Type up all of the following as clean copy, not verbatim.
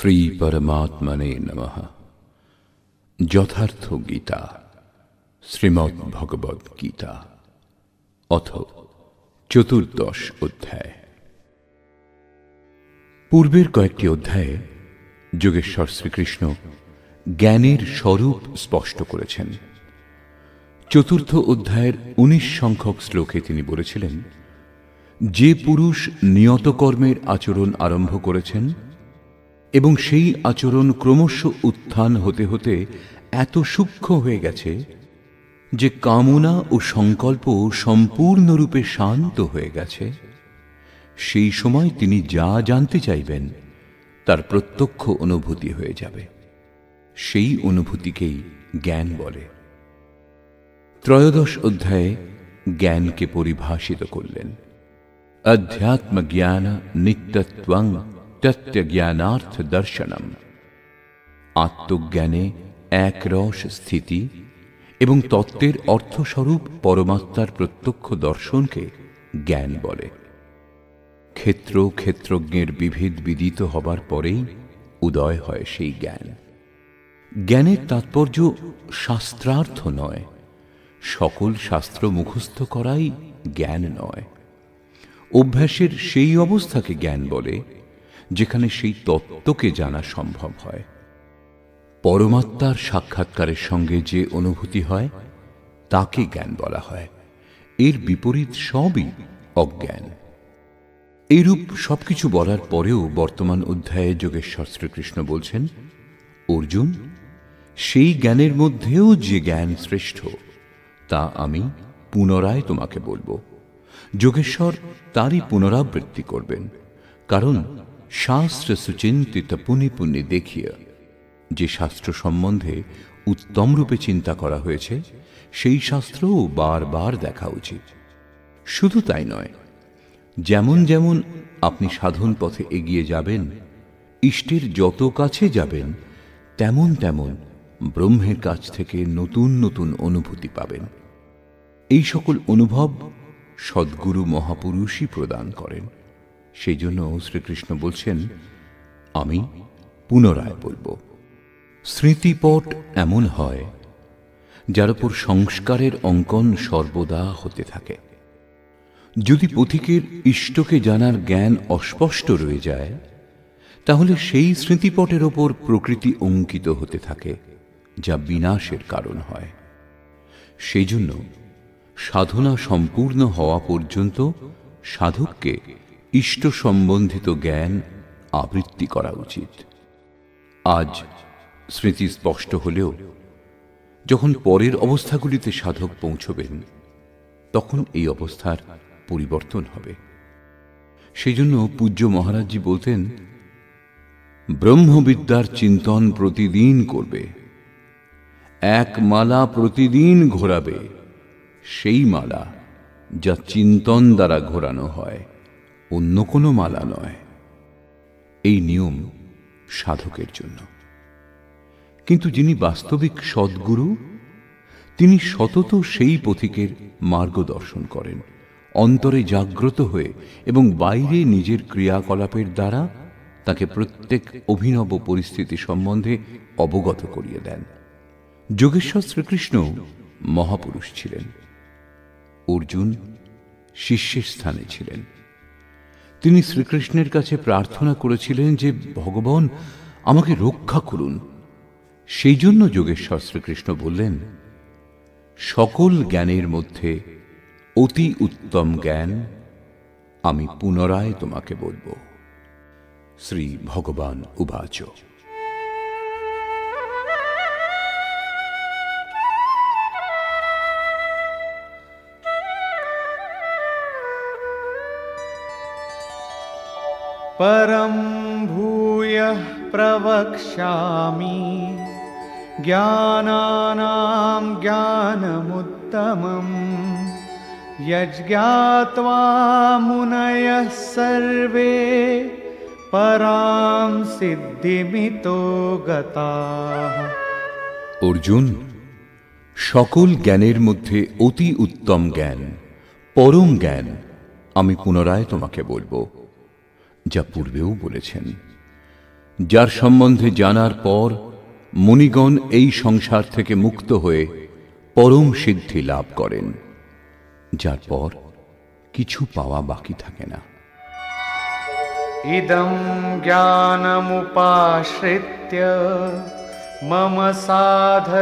শ্রী পরমাত্মনে নমঃ। যথার্থ গীতা, শ্রীমদ্ ভগবদ গীতা, অথ চতুর্দশ অধ্যায়। পূর্বের কয়েকটি অধ্যায়ে যোগেশ্বর শ্রীকৃষ্ণ জ্ঞানের স্বরূপ স্পষ্ট করেছেন। চতুর্থ অধ্যায়ের 19 সংখ্যক শ্লোকে তিনি বলেছিলেন, যে পুরুষ নিয়ত কর্মের আচরণ আরম্ভ করেছেন এবং সেই আচরণ ক্রমশ উত্থান হতে হতে এত সূক্ষ্ম হয়ে গেছে যে কামনা ও সংকল্প সম্পূর্ণরূপে শান্ত হয়ে গেছে, সেই সময় তিনি যা জানতে চাইবেন তার প্রত্যক্ষ অনুভূতি হয়ে যাবে। সেই অনুভূতিকেই জ্ঞান বলে। ত্রয়োদশ অধ্যায়ে জ্ঞানকে পরিভাষিত করলেন। অধ্যাত্ম জ্ঞান নিত্যত্বং তত্ত্ব জ্ঞানার্থ দর্শনম। আত্মজ্ঞানে একরস স্থিতি এবং তত্ত্বের অর্থস্বরূপ পরমাত্মার প্রত্যক্ষ দর্শনকে জ্ঞান বলে। ক্ষেত্র ক্ষেত্রজ্ঞের বিভেদ বিদিত হবার পরেই উদয় হয় সেই জ্ঞান। জ্ঞানের তাৎপর্য শাস্ত্রার্থ নয়, সকল শাস্ত্র মুখস্থ করাই জ্ঞান নয়। অভ্যাসের সেই অবস্থাকে জ্ঞান বলে যেখানে সেই তত্ত্বকে জানা সম্ভব হয়। পরমাত্মার সাক্ষাৎকারের সঙ্গে যে অনুভূতি হয় তাকে জ্ঞান বলা হয়। এর বিপরীত সবই অজ্ঞান। এইরূপ সবকিছু বলার পরেও বর্তমান অধ্যায়ে যোগেশ্বর শ্রীকৃষ্ণ বলছেন, অর্জুন, সেই জ্ঞানের মধ্যেও যে জ্ঞান শ্রেষ্ঠ তা আমি পুনরায় তোমাকে বলবো। যোগেশ্বর তারই পুনরাবৃত্তি করবেন, কারণ শাস্ত্র সুচিন্তিত পুনি পুনি দেখিয়া, যে শাস্ত্র সম্বন্ধে উত্তম রূপে চিন্তা করা হয়েছে সেই শাস্ত্রও বারবার দেখা উচিত। শুধু তাই নয়, যেমন যেমন আপনি সাধন পথে এগিয়ে যাবেন, ইষ্টের যত কাছে যাবেন, তেমন তেমন ব্রহ্মের কাছ থেকে নতুন নতুন অনুভূতি পাবেন। এই সকল অনুভব সদ্গুরু মহাপুরুষই প্রদান করেন। সেই জন্য শ্রীকৃষ্ণ বলছেন, আমি পুনরায় বলবো। স্মৃতিপট এমন হয় যার উপর সংস্কারের অঙ্কন সর্বদা হতে থাকে। যদি পথিকের ইষ্টকে জানার জ্ঞান অস্পষ্ট রয়ে যায়, তাহলে সেই স্মৃতিপটের ওপর প্রকৃতি অঙ্কিত হতে থাকে, যা বিনাশের কারণ হয়। সেই জন্য সাধনা সম্পূর্ণ হওয়া পর্যন্ত সাধককে ইষ্ট সম্বন্ধিত জ্ঞান আবৃত্তি করা উচিত। আজ স্মৃতি স্পষ্ট হলেও যখন পরের অবস্থাগুলিতে সাধক পৌঁছবেন, তখন এই অবস্থার পরিবর্তন হবে। সেই জন্য পূজ্য মহারাজজি বলতেন, ব্রহ্মবিদ্যার চিন্তন প্রতিদিন করবে, এক মালা প্রতিদিন ঘোরাবে, সেই মালা যা চিন্তন দ্বারা ঘোরানো হয়, অন্য কোনো মালা নয়। এই নিয়ম সাধকের জন্য। কিন্তু যিনি বাস্তবিক সদ্গুরু, তিনি সতত সেই পথিকের মার্গদর্শন করেন, অন্তরে জাগ্রত হয়ে এবং বাইরে নিজের ক্রিয়াকলাপের দ্বারা তাকে প্রত্যেক অভিনব পরিস্থিতি সম্বন্ধে অবগত করিয়ে দেন। যোগেশ্বর শ্রীকৃষ্ণ মহাপুরুষ ছিলেন, অর্জুন শিষ্যের স্থানে ছিলেন। তিনি শ্রীকৃষ্ণের কাছে প্রার্থনা করেছিলেন যে, ভগবান আমাকে রক্ষা করুন। সেই জন্য যোগেশ্বর শ্রীকৃষ্ণ বললেন, সকল জ্ঞানের মধ্যে অতি উত্তম জ্ঞান আমি পুনরায় তোমাকে বলবো। শ্রী ভগবান উবাচ। परं भूयः प्रवक्ष्यामि ज्ञानानां ज्ञानमुत्तमम् यज्ञात्वा मुनयः सर्वे परां सिद्धिमितो गताः। অর্জুন, সকল জ্ঞানের মধ্যে অতি উত্তম জ্ঞান, পরম জ্ঞান আমি পুনরায় তোমাকে বলবো, যা পূর্বেও বলেছেন। যার সম্বন্ধে জানার পর মুনিগণ এই সংসার থেকে মুক্ত হয়ে পরম সিদ্ধি লাভ করেন, যার পর কিছু পাওয়া বাকি থাকে না। ইদং জ্ঞানমুপাশ্রিত্য মম সাধর্ম্যমাগতাঃ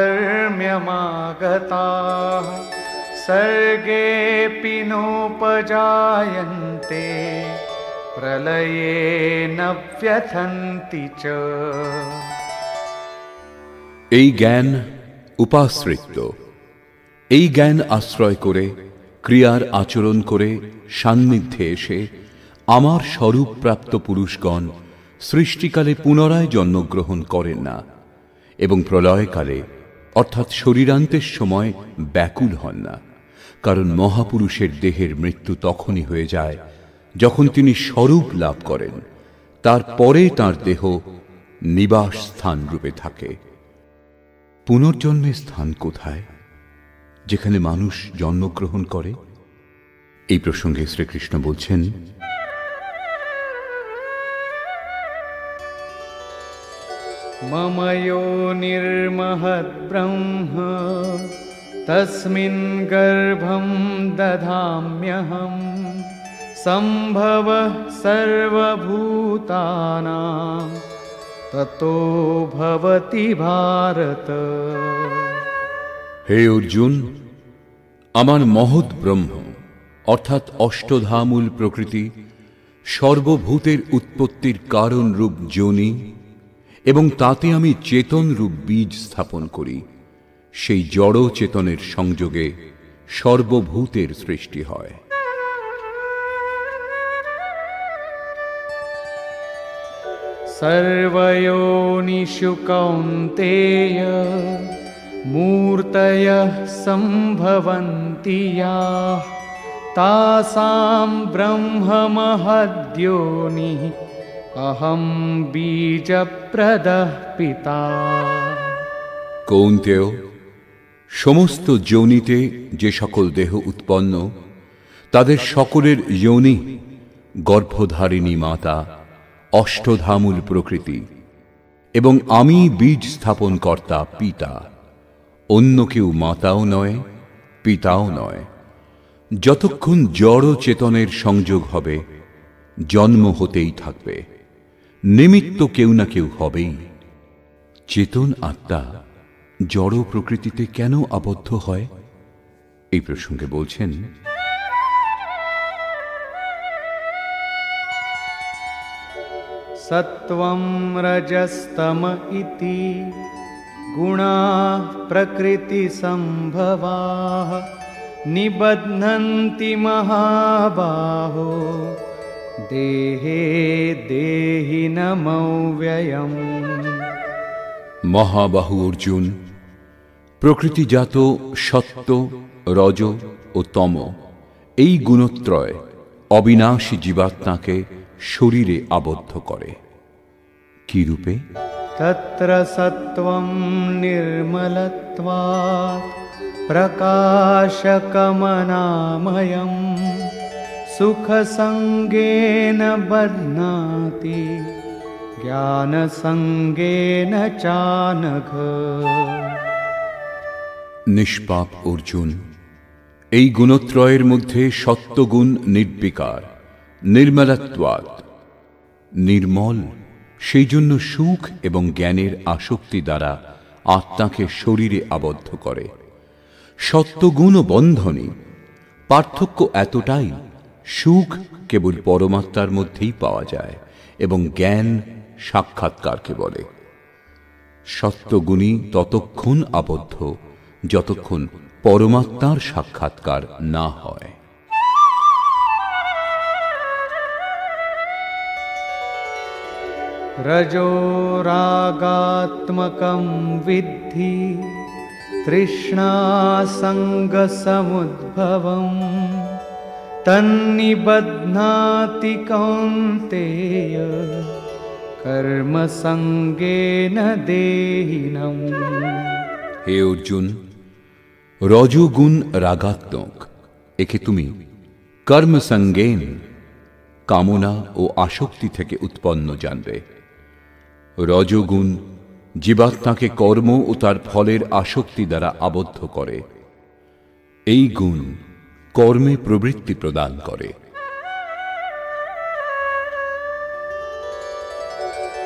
সর্গেপি নোপজায়ন্তে প্রলয়ে ন ব্যথন্তি চ। এই জ্ঞান উপাশ্রিত, এই জ্ঞান আশ্রয় করে ক্রিয়ার আচরণ করে সান্নিধ্যে এসে আমার স্বরূপ প্রাপ্ত পুরুষগণ সৃষ্টিকালে পুনরায় জন্মগ্রহণ করেন না এবং প্রলয়কালে অর্থাৎ শরীরান্তের সময় ব্যাকুল হন না, কারণ মহাপুরুষের দেহের মৃত্যু তখনই হয়ে যায় যখন তিনি স্বরূপ লাভ করেন, তারপরে তাঁর দেহ নিবাস স্থান রূপে থাকে। পুনর্জন্মের স্থান কোথায় যেখানে মানুষ জন্মগ্রহণ করে? এই প্রসঙ্গে শ্রীকৃষ্ণ বলছেন, মম যোনির্মহদ্ব্রহ্ম তস্মিন গর্ভং দধাম্যহম সম্ভবঃ সর্বভূতানাং ততো ভবতি ভারত। হে অর্জুন, আমার মহৎ ব্রহ্ম অর্থাৎ অষ্টধামূল প্রকৃতি সর্বভূতের উৎপত্তির কারণ রূপ যোনি এবং তাতে আমি চেতন রূপ বীজ স্থাপন করি। সেই জড় চেতনের সংযোগে সর্বভূতের সৃষ্টি হয়। সর্বয়োনিষু কৌন্তেয় মূর্তয়ঃ সম্ভবন্তি ইয়াঃ তাসাং ব্রহ্মমহদ্যোনিঃ অহং বীজপ্রদঃ পিতা। কৌন্তেয়, সমস্ত যোনিতে যে সকল দেহ উৎপন্ন তাদের সকলের যোনি গর্ভধারিণী মাতা, অষ্টধামূল প্রকৃতি এবং আমি বীজ স্থাপন কর্তা পিতা। অন্য কেউ মাতাও নয়, পিতাও নয়। যতক্ষণ জড় চেতনের সংযোগ হবে জন্ম হতেই থাকবে, নিমিত্ত কেউ না কেউ হবেই। চেতন আত্মা জড় প্রকৃতিতে কেন আবদ্ধ হয়? এই প্রসঙ্গে বলছেন, সত্ত্বং রজস্তম ইতি গুণাঃ প্রকৃতি সম্ভবাঃ নিবধ্নন্তি মহাবাহো দেহে দেহিনমব্যয়ম। মহাবাহু অর্জুন, প্রকৃতিজাত সত্ত্ব, রজ ও তম এই গুণত্রয় অবিনাশী জীবাত্মাকে শরীরে আবদ্ধ করে। কি রূপে? তত্র সত্ত্বং নির্মলত্বাৎ প্রকাশকমনাময়ম সুখসঙ্গেন বধ্নাতি জ্ঞানসঙ্গেন চানঘ। নিষ্পাপ অর্জুন, এই গুণত্রয়ের মধ্যে সত্ত্বগুণ নির্বিকার, নির্মলত্বাৎ নির্মল, সেই জন্য সুখ এবং জ্ঞানের আসক্তি দ্বারা আত্মাকে শরীরে আবদ্ধ করে। সত্ত্বগুণ বন্ধনী, পার্থক্য এতটাই, সুখ কেবল পরমাত্মার মধ্যেই পাওয়া যায় এবং জ্ঞান সাক্ষাৎকারকে বলে। সত্ত্বগুণী ততক্ষণ আবদ্ধ যতক্ষণ পরমাত্মার সাক্ষাৎকার না হয়। রজো রাগাত্মকং বিদ্ধি তৃষ্ণাসঙ্গসমুদ্ভবম তন্নিবধ্নাতি কৌন্তেয় কর্মসঙ্গেন দেহিনম। হে অর্জুন, রজোগুণ রাগাত্মক, একে তুমি কর্মসঙ্গেন কামনা ও আসক্তি থেকে উৎপন্ন জানবে। রজোগুণ জীবাত্মাকে কর্ম ও তার ফলের আসক্তি দ্বারা আবদ্ধ করে। এই গুণ কর্মে প্রবৃত্তি প্রদান করে।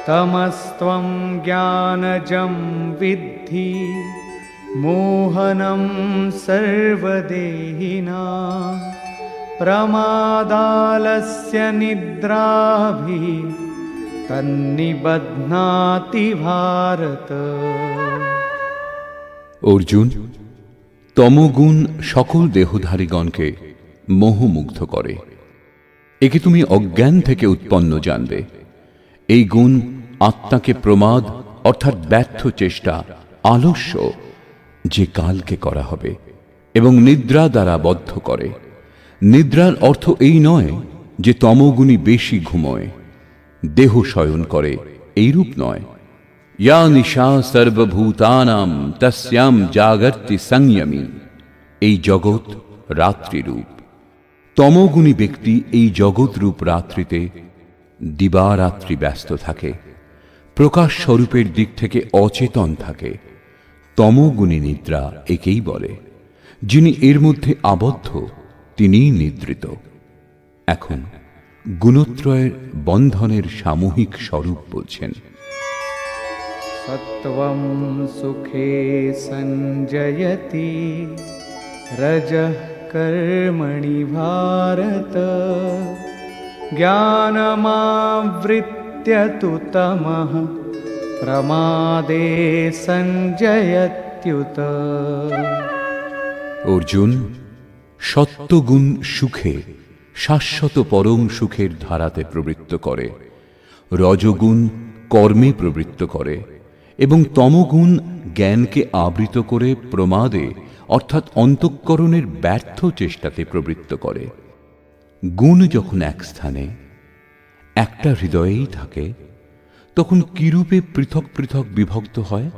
তমস্ত্বং জ্ঞানজং বিদ্ধি মোহনং সর্বদেহিনাং প্রমাদালস্য নিদ্রাভিঃ তন্নিবধ্নাতি ভারত। অর্জুন, তমগুণ সকল দেহধারীগণকে মোহমুগ্ধ করে। একে তুমি অজ্ঞান থেকে উৎপন্ন জানবে। এই গুণ আত্মাকে প্রমাদ অর্থাৎ ব্যর্থ চেষ্টা, আলস্য যে কালকে করা হবে এবং নিদ্রা দ্বারা বদ্ধ করে। নিদ্রার অর্থ এই নয় যে তমগুণী বেশি ঘুমোয়, দেহ শয়ন করে, এইরূপ নয়। ইয়া নিশা সর্বভূতানাম তস্যাম জাগর্তি সংযমী। এই জগৎ রাত্রিরূপ। তমগুণী ব্যক্তি এই জগৎরূপ রাত্রিতে দিবারাত্রি ব্যস্ত থাকে, প্রকাশ স্বরূপের দিক থেকে অচেতন থাকে। তমগুণী নিদ্রা একেই বলে। যিনি এর মধ্যে আবদ্ধ তিনিই নিদ্রিত। এখন গুণত্রয়ের বন্ধনের সামূহিক স্বরূপ বলছেন। সত্ত্বং সুখে সঞ্জয়তি রজঃ কর্মণি ভারত জ্ঞানমাবৃত্য তু তমঃ প্রমাদে সঞ্জয়ত্যুত। অর্জুন, সত্ত্বগুণ সুখে, শাশ্বত পরম সুখের ধারাতে প্রবৃত্ত করে, রজগুণ কর্মে প্রবৃত্ত করে এবং তমগুণ জ্ঞানকে আবৃত করে প্রমাদে অর্থাৎ অন্তঃকরণের ব্যর্থ চেষ্টাতে প্রবৃত্ত করে। গুণ যখন এক স্থানে একটা হৃদয়েই থাকে তখন কিরূপে পৃথক পৃথক বিভক্ত হয়?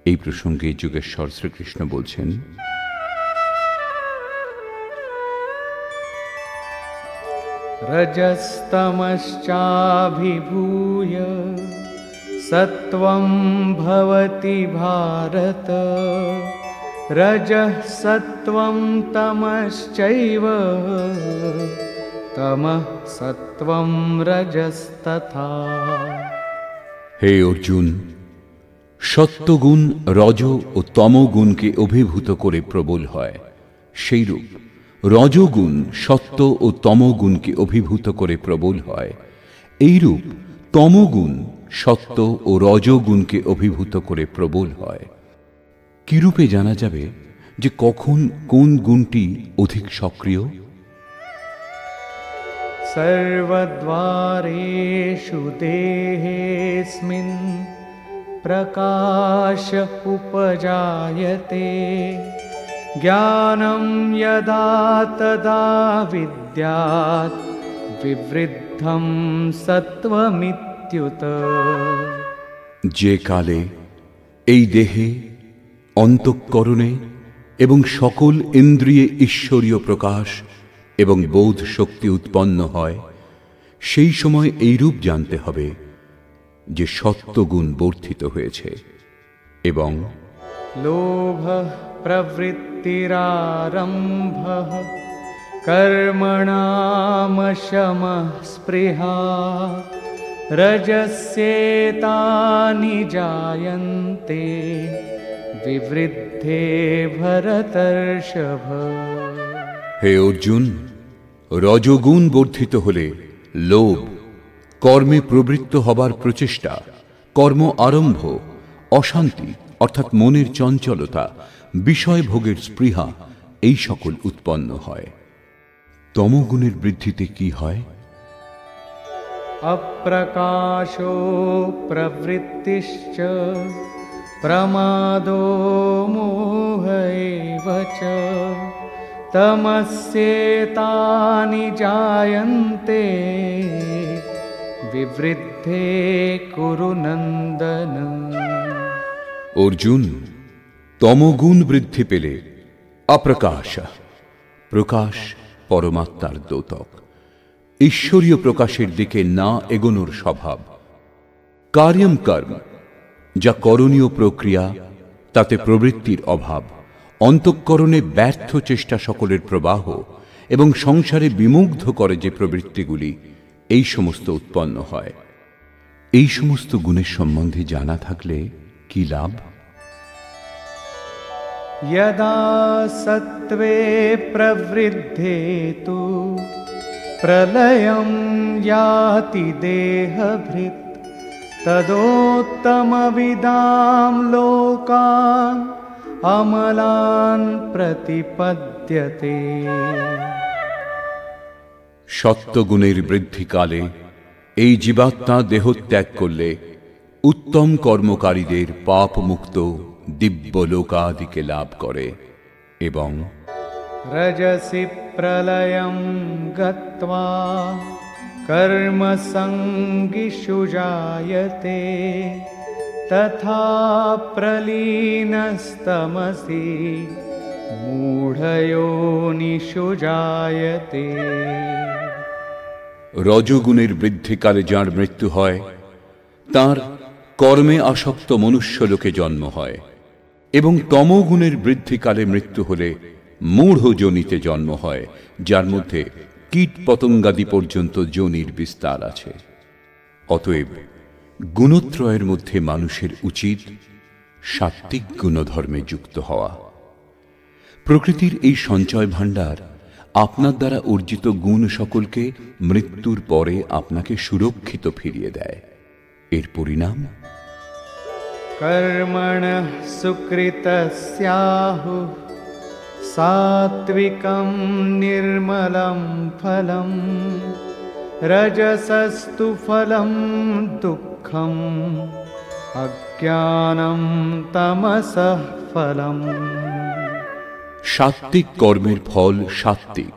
এই প্রসঙ্গে যোগেশ্বর শ্রীকৃষ্ণ বলছেন, রজস্তমশ্চাভিভূয় সত্ত্বং ভবতি ভারত রজঃ সত্ত্বং তমশ্চৈব তমঃ সত্ত্বং রজস্তথা। হে অর্জুন, সত্ত্বগুণ রজ ও তমগুণকে অভিভূত করে প্রবল হয়, সেইরূপ রজগুণ সত্ত্ব ও তমগুণকে অভিভূত করে প্রবল হয়। এইরূপ তমগুণ সত্ত্ব ও রজগুণকে অভিভূত করে প্রবল হয়। কিরূপে জানা যাবে যে কখন কোন গুণটি অধিক সক্রিয়? সর্বদ্বারেষু দেহেস্মিন প্রকাশ উপজায়তে জ্ঞানম যদা তদা বিদ্যাৎ বিবৃদ্ধম সত্ত্বমিত্যুত। যে কালে এই দেহে, অন্তঃকরণে এবং সকল ইন্দ্রিয়ে ঈশ্বরীয় প্রকাশ এবং বোধ শক্তি উৎপন্ন হয়, সেই সময় এইরূপ জানতে হবে যে সত্ত্বগুণ বর্ধিত হয়েছে এবং লোভ প্রবৃত্তিরারম্ভঃ কর্মণাম শমঃ স্পৃহা রজস্যেতানি জায়ন্তে বিবৃদ্ধে ভরতর্ষভ। হে অর্জুন, রজগুণ বর্ধিত হলে লোভ, কর্মে প্রবৃত্ত হবার প্রচেষ্টা, কর্ম আরম্ভ, অশান্তি অর্থাৎ মনের চঞ্চলতা, বিষয় ভোগের স্পৃহা এই সকল উৎপন্ন হয়। তমগুণের বৃদ্ধিতে কি হয়? অপ্রকাশো প্রবৃত্তিশ্চ প্রমাদো মোহ এব চ তমস্যেতানি জায়ন্তে বিবৃদ্ধে কুরু নন্দন। অর্জুন, তমগুণ বৃদ্ধি পেলে অপ্রকাশ, প্রকাশ পরমাত্মার দ্যোতক, ঈশ্বরীয় প্রকাশের দিকে না এগোনোর স্বভাব, কার্যম কর্ম, যা করণীয় প্রক্রিয়া, তাতে প্রবৃত্তির অভাব, অন্তঃকরণে ব্যর্থ চেষ্টা সকলের প্রবাহ এবং সংসারে বিমুগ্ধ করে যে প্রবৃত্তিগুলি, এই সমস্ত উৎপন্ন হয়। এই সমস্ত গুণের সম্বন্ধে জানা থাকলে কি লাভ? यदा सत्त्वे प्रवृद्धे तु प्रलयं याति देहभृत् तदोत्तमविदां लोकान् अमलान् प्रतिपद्यते। সত্যগুণের বৃদ্ধিকালে এই জীবাত্মা দেহত্যাগ করলে উত্তম কর্মকারীদের পাপ মুক্ত দিব্য লোকাদিকে লাভ করে এবং रजसि प्रलयं गत्वा कर्मसङ्गिषु जायते तथा प्रलीनस्तमसि मूढयोनिषु जायते। রজগুণের বৃদ্ধিকালে যার মৃত্যু হয়, তার কর্মে আসক্ত মনুষ্য লোকে জন্ম হয়, এবং তমগুণের বৃদ্ধিকালে মৃত্যু হলে মূঢ় যোনিতে জন্ম হয়, যার মধ্যে কীট পতঙ্গাদি পর্যন্ত যোনির বিস্তার আছে। অতএব গুণত্রয়ের মধ্যে মানুষের উচিত সাত্ত্বিক গুণধর্মে যুক্ত হওয়া। প্রকৃতির এই সঞ্চয় ভাণ্ডার আপনার দ্বারা অর্জিত গুণ সকলকে মৃত্যুর পরে আপনাকে সুরক্ষিত ফিরিয়ে দেয়। এর পরিণাম कर्मणः सुकृतस्याहुः सात्विकं निर्मलं फलं रजसस्तु फलं दुःखम् अज्ञानं तमसः फलम्। সাত্ত্বিক কর্মের ফল সাত্ত্বিক,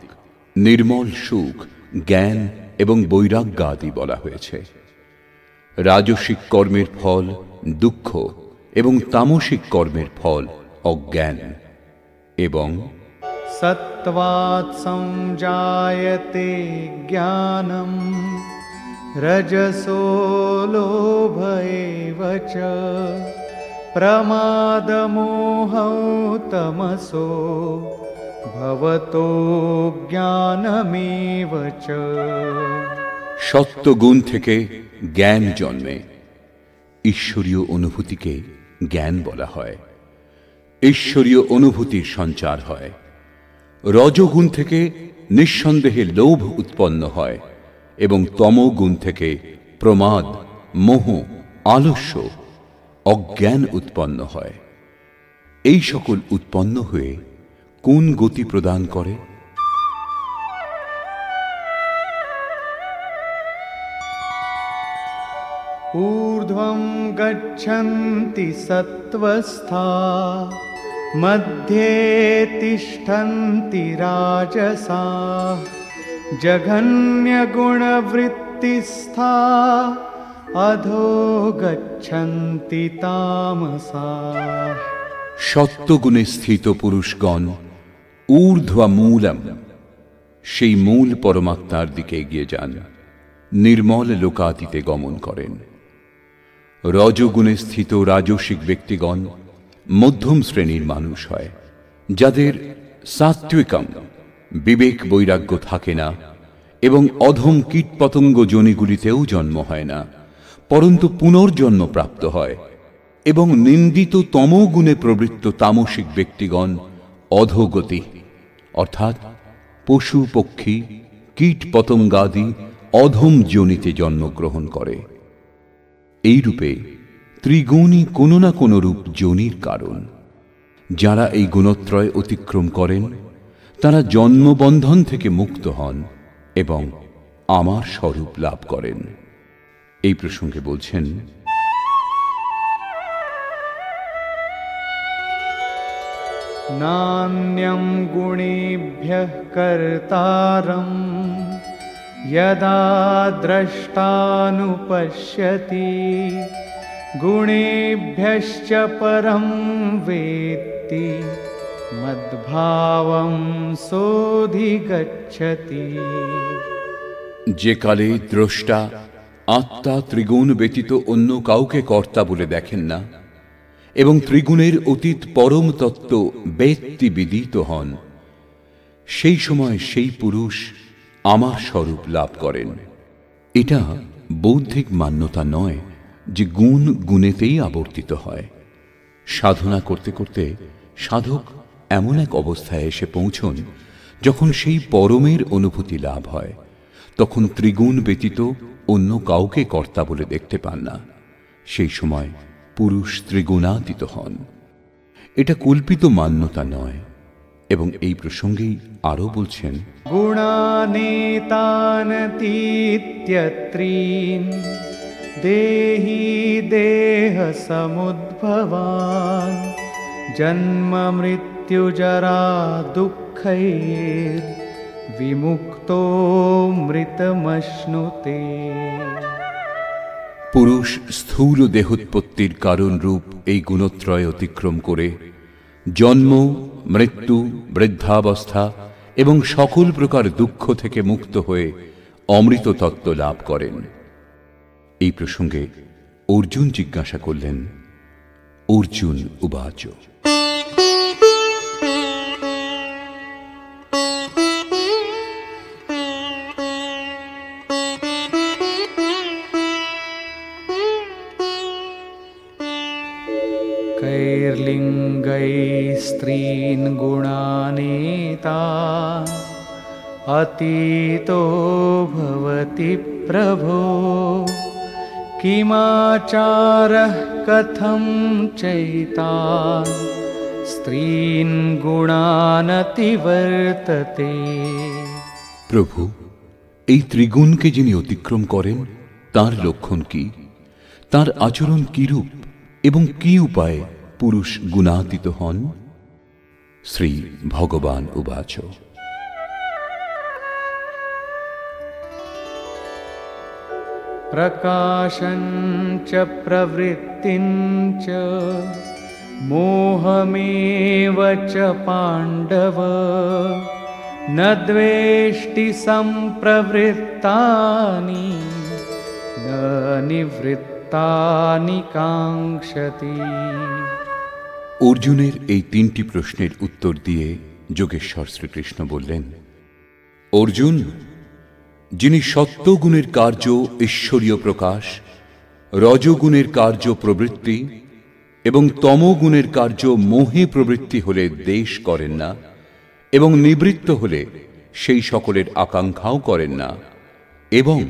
নির্মল সুখ, জ্ঞান এবং বৈরাগ্য আদি বলা হয়েছে। রাজসিক কর্মের ফল দুঃখ এবং তামসিক কর্মের ফল অজ্ঞান। এবং सत्त्वात् संजायते ज्ञानं रजसो लोभ एव च प्रमादमोहौ तमसो भवतो ज्ञानमेव च। সত্যগুণ থেকে জ্ঞান জন্মে। ঈশ্বরীয় অনুভূতিকে জ্ঞান বলা হয়। ঈশ্বরীয় অনুভূতির সঞ্চার হয়। রজগুণ থেকে নিঃসন্দেহে লোভ উৎপন্ন হয় এবং তমগুণ থেকে প্রমাদ, মোহ, আলস্য, অজ্ঞান উৎপন্ন হয়। এই সকল উৎপন্ন হয়ে কোন গতি প্রদান করে? ऊर्ध्वं गच्छन्ति सत्त्वस्था मध्ये तिष्ठन्ति राजसाः जघन्यगुणवृत्तिस्था अधो गच्छन्ति तामसाः। সত্যগুণে স্থিত পুরুষগণ ঊর্ধ্বমূলম, সেই মূল পরমাত্মার দিকে এগিয়ে যান, নির্মল লোকাতীতে গমন করেন। রজগুণে স্থিত রাজসিক ব্যক্তিগণ মধ্যম শ্রেণীর মানুষ হয়, যাদের সাত্ত্বিকম বিবেক বৈরাগ্য থাকে না এবং অধম কীটপতঙ্গ যোনিগুলিতেও জন্ম হয় না, পরন্তু পুনর্জন্ম প্রাপ্ত হয়। এবং নিন্দিত তমগুণে প্রবৃত্ত তামসিক ব্যক্তিগণ অধোগতি অর্থাৎ পশু পক্ষী কীট পতঙ্গাদি অধম যোনিতে জন্মগ্রহণ করে। এই রূপে ত্রিগুণই কোনো না কোনো রূপ যোনির কারণ। যারা এই গুণত্রয় অতিক্রম করেন তারা জন্মবন্ধন থেকে মুক্ত হন এবং আমার স্বরূপ লাভ করেন। এই প্রসঙ্গে বলছেন, नान्यं गुणेभ्यः कर्तारं यदा द्रष्टानुपश्यति गुणेभ्यश्च परं वेत्ति मद्भावं सोऽधिगच्छति। যে কালে দ্রষ্টা আত্মা ত্রিগুণ ব্যতীত অন্য কাউকে কর্তা বলে দেখেন না এবং ত্রিগুণের অতীত পরম তত্ত্ব ব্যক্তি বিদিত হন, সেই সময় সেই পুরুষ আমার স্বরূপ লাভ করেন। এটা বৌদ্ধিক মান্যতা নয় যে গুণ গুণেতেই আবর্তিত হয়। সাধনা করতে করতে সাধক এমন এক অবস্থায় এসে পৌঁছন যখন সেই পরমের অনুভূতি লাভ হয়, তখন ত্রিগুণ ব্যতীত অন্য কাউকে কর্তা বলে দেখতে পান না। সেই সময় পুরুষ ত্রিগুণাতীত হন। এটা কল্পিত মান্যতা নয়। এবং এই প্রসঙ্গেই আরো বলছেন, গুণানেতানতীত্যত্রীন দেহি দেহ সমুদ্ভবান জন্ম মৃত্যু জরা দুঃখৈর বিমুক্তো মৃতমশ্নুতে। পুরুষ স্থূল দেহোৎপত্তির কারণ রূপ এই গুণত্রয় অতিক্রম করে জন্ম, মৃত্যু, বৃদ্ধাবস্থা এবং সকল প্রকার দুঃখ থেকে মুক্ত হয়ে অমৃত তত্ত্ব লাভ করেন। এই প্রসঙ্গে অর্জুন জিজ্ঞাসা করলেন, অর্জুন উবাচ, कैर्लिङ्गैस्त्रीन् गुणानेता अतीतो भवति प्रभो किमाचारः कथं चैतान् स्त्रीन् गुणानतिवर्तते। প্রভু, এই ত্রিগুণকে যিনি অতিক্রম করেন তার লক্ষণ কি, তার আচরণ কিরূপ এবং কি উপায়ে পুরুষ গুণাতীত হন? শ্রী ভগবান উবাচ, প্রকাশং চ প্রবৃত্তিং চ মোহমেব চ পাণ্ডব ন দ্বেষ্টি সম্প্রবৃত্তানি ন নিবৃত্তানি কাঙ্ক্ষতি। অর্জুনের এই তিনটি প্রশ্নের উত্তর দিয়ে যোগেশ্বর শ্রীকৃষ্ণ বললেন, অর্জুন, যিনি সত্ত্বগুণের কার্য ঈশ্বরীয় প্রকাশ, রজগুণের কার্য প্রবৃত্তি এবং তমগুণের কার্য মোহে প্রবৃত্তি হলে দেশ করেন না এবং নিবৃত্ত হলে সেই সকলের আকাঙ্ক্ষাও করেন না, এবং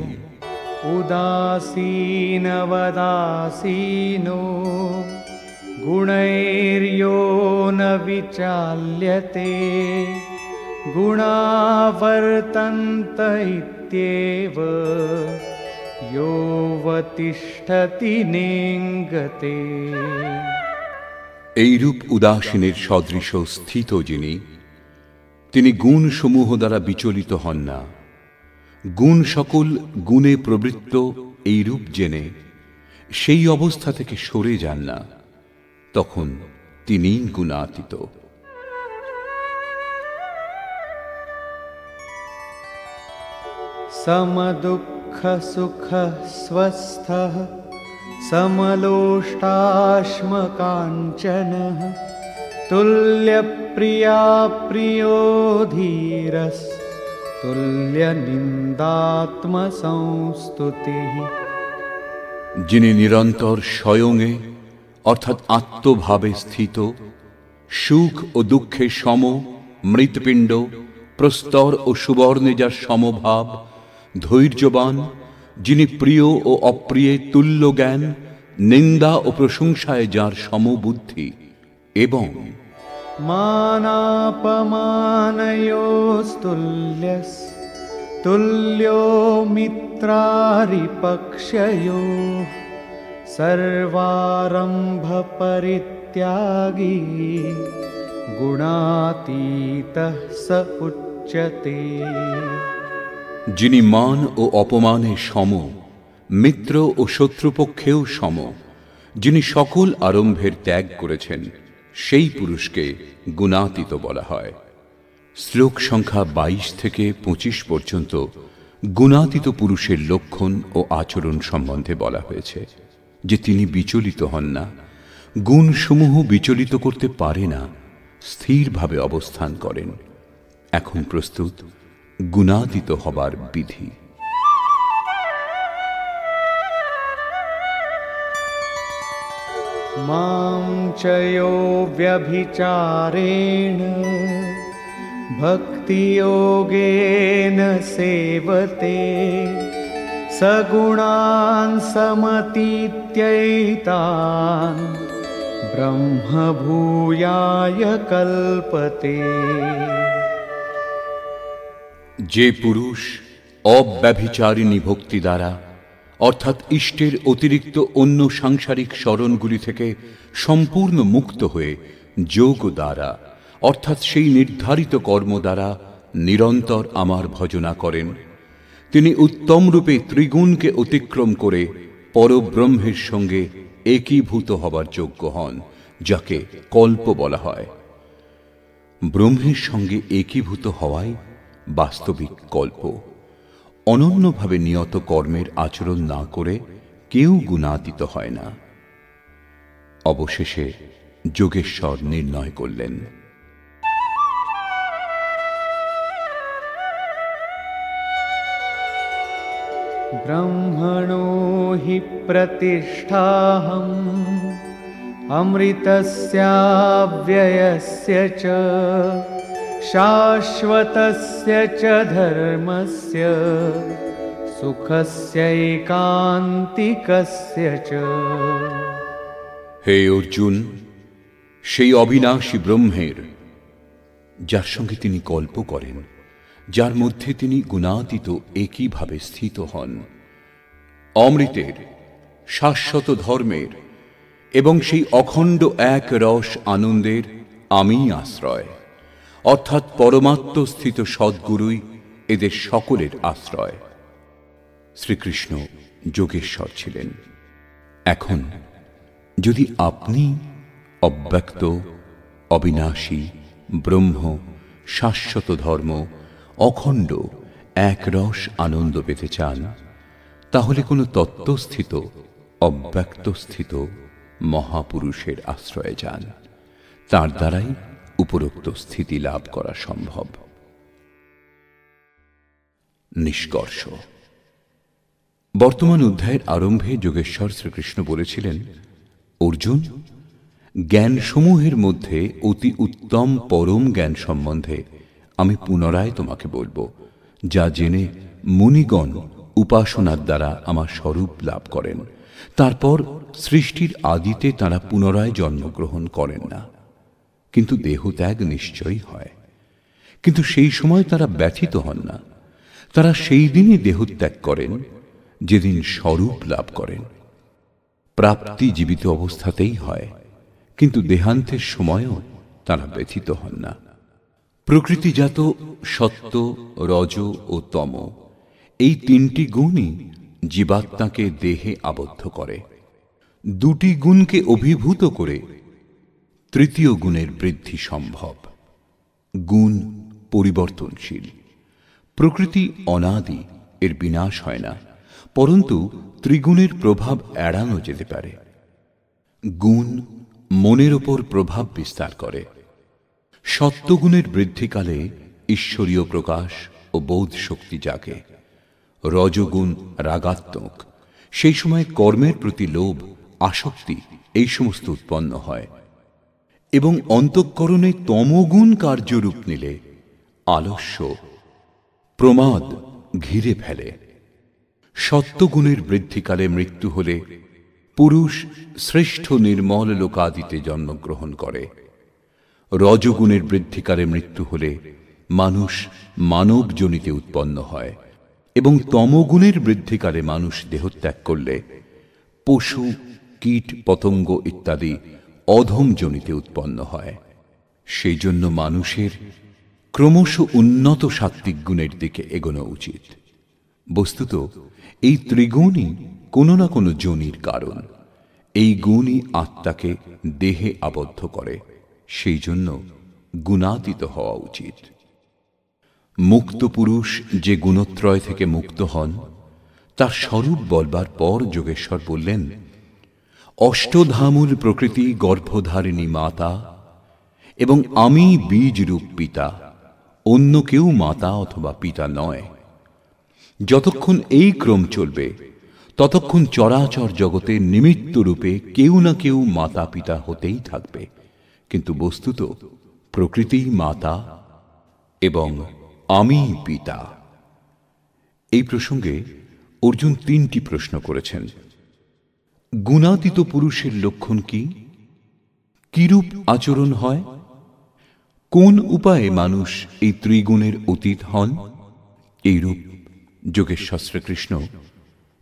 উদাসীনবদাসীনো গুণৈর্যো ন বিচাল্যতে গুণাবর্তন্ত ইত্যেব যোবতিষ্ঠতি নেঙ্গতে। এইরূপ উদাসীনের সদৃশ স্থিত যিনি, তিনি গুণ সমূহ দ্বারা বিচলিত হন না। গুণ সকল গুণে প্রবৃত্ত এইরূপ জেনে সেই অবস্থা থেকে সরে যান না, তখন তিনি গুণাতীত। সমদুঃখ সুখ স্वस्थः সমলোষ্টাশ্মকাঞ্চনः তুল্যপ্রিয়া প্রিয়ো ধীরস তুল্য নিন্দাত্মসংস্তুতিঃ। যিনি নিরন্তর স্বয়ংয়ে অর্থাৎ আত্মভাবে স্থিত, সুখ ও দুঃখে সম, মৃৎপিণ্ড, প্রস্তর ও সুবর্ণে যার সমভাব, ধৈর্যবান, যিনি প্রিয় ও অপ্রিয়ে তুল্য জ্ঞান, নিন্দা ও প্রশংসায় যার সমবুদ্ধি, এবং মানাপমানয়োস্তুল্যস তুল্যো মিত্রারিপক্ষয়োঃ সর্বারম্ভ পরিত্যাগী গুণাতীতঃ স উচ্যতে। যিনি মান ও অপমানে সম, মিত্র ও শত্রুপক্ষেও সম, যিনি সকল আরম্ভের ত্যাগ করেছেন, সেই পুরুষকে গুণাতীত বলা হয়। শ্লোক সংখ্যা 22 থেকে 25 পর্যন্ত গুণাতীত পুরুষের লক্ষণ ও আচরণ সম্বন্ধে বলা হয়েছে যে তিনি বিচলিত হন না, গুণসমূহ বিচলিত করতে পারে না, স্থিরভাবে অবস্থান করেন। এখন প্রস্তুত গুণাতীত হবার বিধি। मां च यो व्यभिचारेण भक्तियोगेन सेवते सगुणान् समतीत्यैतान् ब्रह्मभूयाय कल्पते। যে পুরুষ অব্যভিচারিণী ভক্তি দ্বারা অর্থাৎ ইষ্টের অতিরিক্ত অন্য সাংসারিক স্মরণগুলি থেকে সম্পূর্ণ মুক্ত হয়ে যোগ দ্বারা অর্থাৎ সেই নির্ধারিত কর্ম দ্বারা নিরন্তর আমার ভজনা করেন, তিনি উত্তম রূপে ত্রিগুণকে অতিক্রম করে পরব্রহ্মের সঙ্গে একীভূত হবার যোগ্য হন, যাকে কল্প বলা হয়। ব্রহ্মের সঙ্গে একীভূত হওয়াই বাস্তবিক কল্প। অনন্যভাবে নিয়ত কর্মের আচরণ না করে কেউ গুণাতীত হয় না। অবশেষে যোগেশ্বর নির্ণয় করলেন, ब्रह्मणो हि प्रतिष्ठाहम् अमृतस्याव्ययस्य च शाश्वतस्य च धर्मस्य सुखस्यैकान्तिकस्य च। হে অর্জুন, সেই অবিনাশী ব্রহ্মের যার সঙ্গে তিনি কল্প করেন, যার মধ্যে তিনি গুণাতীত একইভাবে স্থিত হন, অমৃতের, শাশ্বত ধর্মের এবং সেই অখণ্ড এক রস আনন্দের আমি আশ্রয়, অর্থাৎ পরমাত্মস্থিত সদ্গুরুই এদের সকলের আশ্রয়। শ্রীকৃষ্ণ যোগেশ্বর ছিলেন। এখন যদি আপনি অব্যক্ত, অবিনাশী, ব্রহ্ম, শাশ্বত ধর্ম, অখণ্ড এক রস আনন্দ পেতে চান, তাহলে কোনো তত্ত্বস্থিত, অব্যক্তস্থিত মহাপুরুষের আশ্রয়ে যান। তার দ্বারাই উপরোক্ত স্থিতি লাভ করা সম্ভব। নিষ্কর্ষ। বর্তমান অধ্যায়ের আরম্ভে যোগেশ্বর শ্রীকৃষ্ণ বলেছিলেন, অর্জুন, জ্ঞানসমূহের মধ্যে অতি উত্তম পরম জ্ঞান সম্বন্ধে আমি পুনরায় তোমাকে বলবো, যা জেনে মুনিগণ উপাসনার দ্বারা আমার স্বরূপ লাভ করেন। তারপর সৃষ্টির আদিতে তারা পুনরায় জন্মগ্রহণ করেন না, কিন্তু দেহত্যাগ নিশ্চয়ই হয়। কিন্তু সেই সময় তারা ব্যথিত হন না। তারা সেই দিনই দেহত্যাগ করেন যেদিন স্বরূপ লাভ করেন। প্রাপ্তি জীবিত অবস্থাতেই হয়, কিন্তু দেহান্তের সময়ও তারা ব্যথিত হন না। প্রকৃতিজাত সত্য, রজ ও তম এই তিনটি গুণই জীবাত্মাকে দেহে আবদ্ধ করে। দুটি গুণকে অভিভূত করে তৃতীয় গুণের বৃদ্ধি সম্ভব। গুণ পরিবর্তনশীল। প্রকৃতি অনাদি, এর বিনাশ হয় না, পরন্তু ত্রিগুণের প্রভাব এড়ানো যেতে পারে। গুণ মনের ওপর প্রভাব বিস্তার করে। সত্যগুণের বৃদ্ধিকালে ঈশ্বরীয় প্রকাশ ও বোধ শক্তি জাগে। রজগুণ রাগাত্মক, সেই সময় কর্মের প্রতি লোভ, আসক্তি এই সমস্ত উৎপন্ন হয়। এবং অন্তঃকরণে তমগুণ কার্যরূপ নিলে আলস্য, প্রমাদ ঘিরে ফেলে। সত্যগুণের বৃদ্ধিকালে মৃত্যু হলে পুরুষ শ্রেষ্ঠ নির্মল লোকাদিতে জন্মগ্রহণ করে। রজগুণের বৃদ্ধিকালে মৃত্যু হলে মানুষ মানব যোনিতে উৎপন্ন হয়, এবং তমগুণের বৃদ্ধিকালে মানুষ দেহত্যাগ করলে পশু, কীট, পতঙ্গ ইত্যাদি অধম যোনিতে উৎপন্ন হয়। সেই জন্য মানুষের ক্রমশ উন্নত সাত্ত্বিক গুণের দিকে এগোনো উচিত। বস্তুত এই ত্রিগুণই কোনো না কোনো যোনির কারণ। এই গুণই আত্মাকে দেহে আবদ্ধ করে। সেই জন্য গুণাতীত হওয়া উচিত। মুক্ত পুরুষ যে গুণত্রয় থেকে মুক্ত হন তার স্বরূপ বলবার পর যোগেশ্বর বললেন, অষ্টধামূল প্রকৃতি গর্ভধারিণী মাতা এবং আমি বীজরূপ পিতা, অন্য কেউ মাতা অথবা পিতা নয়। যতক্ষণ এই ক্রম চলবে ততক্ষণ চরাচর জগতে নিমিত্ত রূপে কেউ না কেউ মাতা পিতা হতেই থাকবে, কিন্তু বস্তুত প্রকৃতি মাতা এবং আমি পিতা। এই প্রসঙ্গে অর্জুন 3টি প্রশ্ন করেছেন। গুণাতীত পুরুষের লক্ষণ কি? কিরূপ আচরণ হয়? কোন উপায়ে মানুষ এই ত্রিগুণের অতীত হন? এইরূপ যোগেশ্বর শ্রীকৃষ্ণ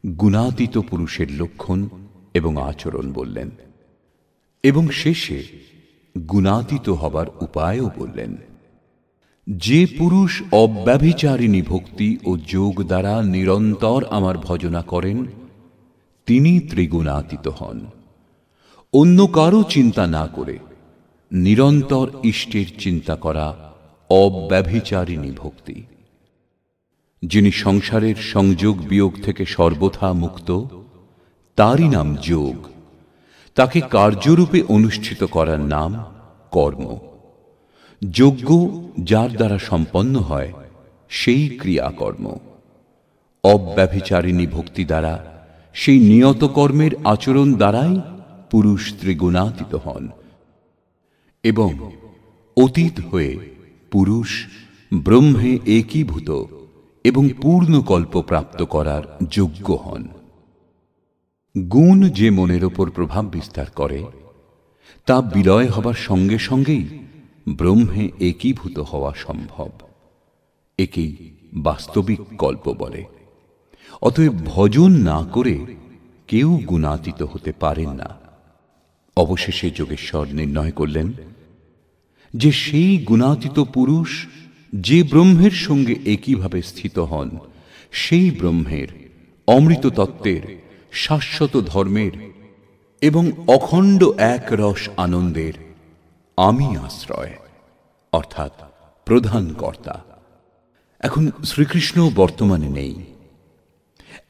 গুণাতীত পুরুষের লক্ষণ এবং আচরণ বললেন, এবং শেষে গুণাতীত হবার উপায়ও বললেন। যে পুরুষ অব্যভিচারিণী ভক্তি ও যোগ দ্বারা নিরন্তর আমার ভজনা করেন তিনি ত্রিগুণাতীত হন। অন্য কারো চিন্তা না করে নিরন্তর ইষ্টের চিন্তা করা অব্যভিচারিণী ভক্তি। যিনি সংসারের সংযোগ বিয়োগ থেকে সর্বথা মুক্ত, তারই নাম যোগ। তাকে কার্যরূপে অনুষ্ঠিত করার নাম কর্ম। যজ্ঞ যার দ্বারা সম্পন্ন হয় সেই ক্রিয়াকর্ম। অব্যভিচারিণী ভক্তি দ্বারা সেই নিয়ত কর্মের আচরণ দ্বারাই পুরুষ ত্রিগুণাতীত হন এবং অতীত হয়ে পুরুষ ব্রহ্মে একীভূত এবং পূর্ণকল্প প্রাপ্ত করার যোগ্য হন। গুণ যে মনের ওপর প্রভাব বিস্তার করে তা বিলয় হবার সঙ্গে সঙ্গেই ব্রহ্মে একীভূত হওয়া সম্ভব। একেই বাস্তবিক কল্প বলে। অতএব ভজন না করে কেউ গুণাতীত হতে পারেন না। অবশেষে যোগেশ্বর নির্ণয় করলেন যে সেই গুণাতীত পুরুষ যে ব্রহ্মের সঙ্গে একইভাবে স্থিত হন সেই ব্রহ্মের অমৃত তত্ত্বের, শাশ্বত ধর্মের এবং অখণ্ড এক রস আনন্দের আমি আশ্রয়, অর্থাৎ প্রধান কর্তা। এখন শ্রীকৃষ্ণ বর্তমানে নেই।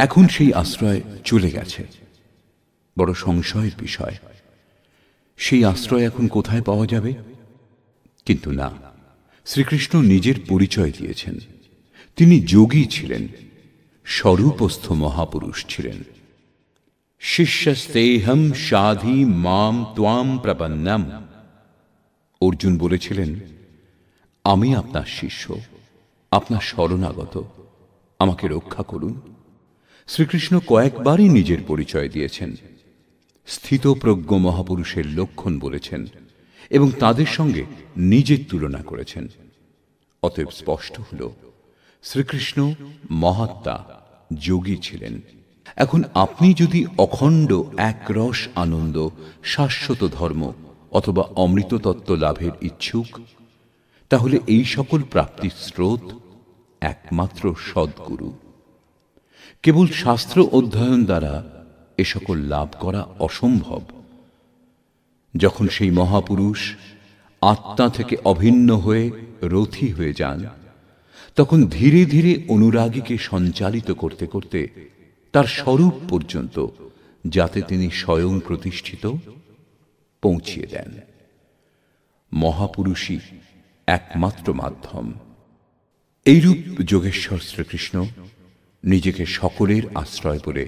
এখন সেই আশ্রয় চলে গেছে। বড় সংশয়ের বিষয়, সেই আশ্রয় এখন কোথায় পাওয়া যাবে? কিন্তু না, শ্রীকৃষ্ণ নিজের পরিচয় দিয়েছেন। তিনি যোগী ছিলেন, স্বরূপস্থ মহাপুরুষ ছিলেন। শিষ্যস্তেহম সাধি মাম ত্বাম প্রপন্নম। অর্জুন বলেছিলেন, আমি আপনার শিষ্য, আপনার শরণাগত, আমাকে রক্ষা করুন। শ্রীকৃষ্ণ কয়েকবারই নিজের পরিচয় দিয়েছেন, স্থিতপ্রজ্ঞ মহাপুরুষের লক্ষণ বলেছেন এবং তাদের সঙ্গে নিজের তুলনা করেছেন। অতএব স্পষ্ট হল শ্রীকৃষ্ণ মহাত্মা যোগী ছিলেন। এখন আপনি যদি অখণ্ড একরস আনন্দ, শাশ্বত ধর্ম অথবা অমৃত তত্ত্ব লাভের ইচ্ছুক, তাহলে এই সকল প্রাপ্তির স্রোত একমাত্র সদ্গুরু। কেবল শাস্ত্র অধ্যয়ন দ্বারা এ সকল লাভ করা অসম্ভব। যখন সেই মহাপুরুষ আত্মা থেকে অভিন্ন হয়ে রথী হয়ে যান, তখন ধীরে ধীরে অনুরাগীকে সঞ্চালিত করতে করতে তার স্বরূপ পর্যন্ত, যাতে তিনি স্বয়ং প্রতিষ্ঠিত, পৌঁছিয়ে দেন। মহাপুরুষই একমাত্র মাধ্যম। এইরূপ যোগেশ্বর শ্রীকৃষ্ণ নিজেকে সকলের আশ্রয় বলে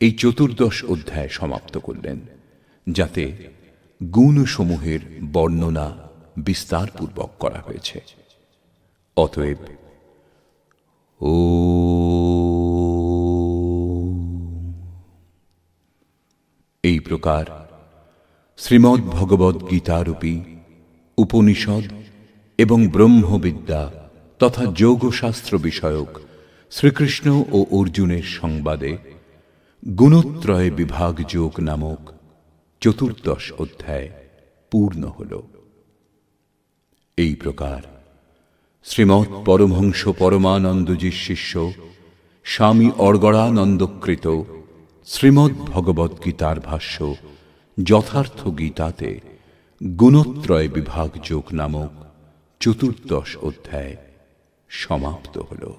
এই 14 অধ্যায় সমাপ্ত করলেন, যাতে গুণসমূহের বর্ণনা বিস্তারপূর্বক করা হয়েছে। অতএব এই প্রকার শ্রীমদ্ ভগবদ্ গীতারূপী উপনিষদ এবং ব্রহ্মবিদ্যা তথা যোগশাস্ত্র বিষয়ক শ্রীকৃষ্ণ ও অর্জুনের সংবাদে গুণত্রয় বিভাগ যোগ নামক 14 অধ্যায় পূর্ণ হল। এই প্রকার শ্রীমৎ পরমহংস পরমানন্দজির শিষ্য স্বামী অর্গড়ানন্দকৃত শ্রীমদ্ ভগবদ্ গীতার ভাষ্য যথার্থ গীতাতে গুণত্রয় বিভাগ যোগ নামক 14 অধ্যায় সমাপ্ত হল।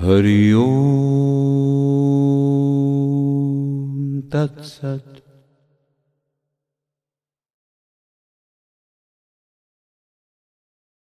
হরি ওম তৎসৎ।